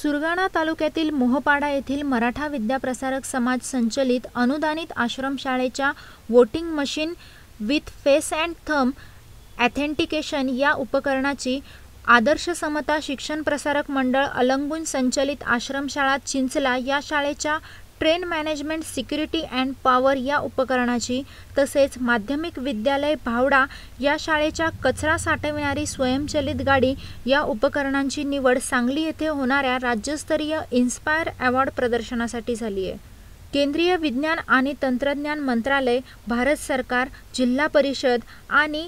सुरगाणा तालुक्यातील मोहपाडा येथील मराठा विद्याप्रसारक समाज संचलित अनुदानित आश्रमशाळेच्या voting machine with face and thumb authentication या उपकरणाची आदर्श समता शिक्षण प्रसारक मंडळ अलंगून संचलित आश्रमशाळा चिंचला या शाळेच्या train management security and power या उपकरणाची तसेच माध्यमिक विद्यालय भावडा या शाळेच्या कचरा साठविणारी स्वयंचलित गाडी या उपकरणांची निवड सांगली येथे होणाऱ्या राज्यस्तरीय इन्स्पायर अवॉर्ड प्रदर्शनासाठी झाली आहे। केंद्रीय विज्ञान आणि तंत्रज्ञान मंत्रालय, भारत सरकार, जिल्हा परिषद आणि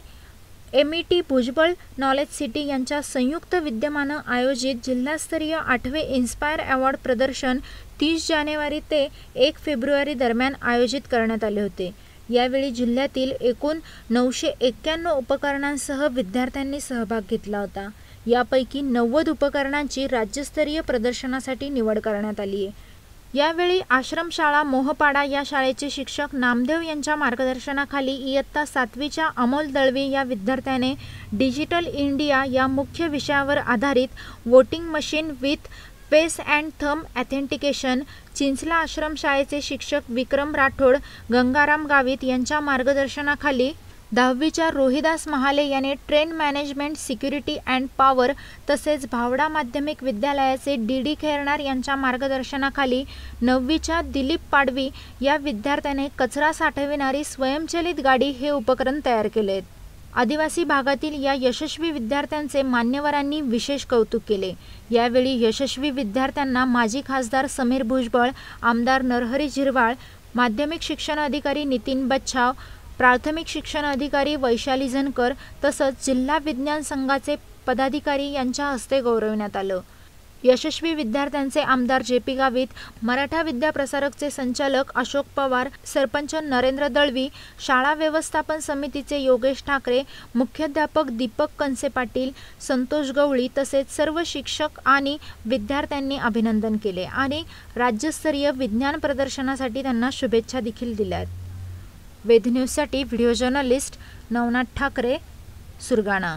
MET भुजबळ नॉलेज सिटी यांच्या संयुक्त विद्यमानं आयोजित जिल्हास्तरीय 8वे इन्स्पायर अवॉर्ड प्रदर्शन 30 जानेवारी ते 1 फेब्रुवारी दरम्यान आयोजित करण्यात आले होते। यावेळी जिल्ह्यातील एकूण 991 उपकरणांसह विद्यार्थ्यांनी सहभाग घेतला होता। यापैकी 90 उपकरणांची राज्यस्तरीय प्रदर्शनासाठी निवड करण्यात आली आहे। यावेळी आश्रमशाळा मोहपाडा या शाळेचे शिक्षक नामदेव यांच्या मार्गदर्शनाखाली इयत्ता 7वीच्या अमोल दळवी या विद्यार्थ्याने डिजिटल इंडिया या मुख्य विषयावर आधारित voting machine with face and thumb authentication, Chinchala आश्रमशाळेचे शिक्षक विक्रम राठोड, गंगाराम गावित यांच्या मार्गदर्शनाखाली 10वीच्या रोहिदास महाले याने train management security and power तसेच भावडा माध्यमिक विद्यालयाचे DD खैरनार यांच्या मार्गदर्शनाखाली 9वीच्या दिलीप पाडवी या विद्यार्थ्याने कचरा साठविणारी स्वयंचलित गाडी हे उपकरण तयार केले आहे। आदिवासी भागातील या यशस्वी विद्यार्थ्यांचे मान्यवरांनी विशेष कौतुक केले। यावेळी यशस्वी विद्यार्थ्यांना माजी खासदार समीर भुजबळ, आमदार नरहरी झिरवाळ, माध्यमिक शिक्षण अधिकारी नितीन बच्छाव, प्राथमिक शिक्षण अधिकारी वैशाली जनकर तसंच जिल्हा विज्ञान संघाचे पदाधिकारी यांच्या हस्ते गौरविण्यात आलं। यशस्वी विद्यार्थ्यांचे आमदार JP गावित, मराठा विद्याप्रसारकचे संचालक अशोक पवार, सरपंच नरेंद्र दळवी, शाळा व्यवस्थापन समितीचे योगेश ठाकरे, मुख्याध्यापक दीपक कंसे पाटील, संतोष गवळी तसेच सर्व शिक्षक आणि विद्यार्थ्यांनी अभिनंदन केले आणि राज्यस्तरीय विज्ञान प्रदर्शनासाठी त्यांना शुभेच्छा देखील दिल्या। वेद न्यूजसाठी व्हिडिओ जर्नलिस्ट नवनाथ ठाकरे, सुरगाणा।